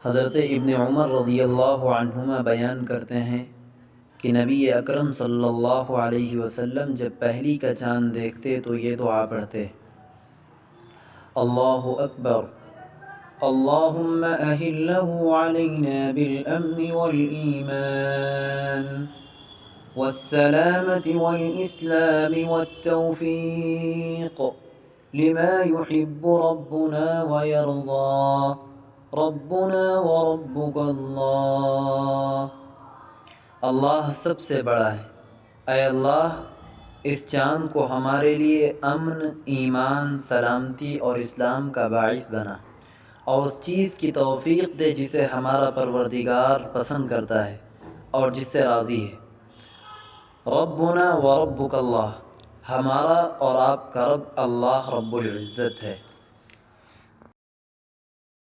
حضرت ابن عمر رضی اللہ عنہما بیان کرتے ہیں کہ نبی اکرم صلی اللہ علیہ وسلم جب پہلی کا چاند دیکھتے تو یہ دعا پڑھتے: اللہ اکبر، اللہم اہلہ علینا بالامن والایمان والسلامة والاسلام والتوفیق لما يحب ربنا ويرضى ربنا وربك اللہ۔ اللہ سب سے بڑا ہے، اے اللہ اس چاند کو ہمارے لیے امن، ایمان، سلامتی اور اسلام کا باعث بنا، اور اس چیز کی توفیق دے جسے ہمارا پروردگار پسند کرتا ہے اور جس سے راضی ہے۔ ربنا و ربک اللہ، ہمارا اور آپ کا رب اللہ رب العزت ہے۔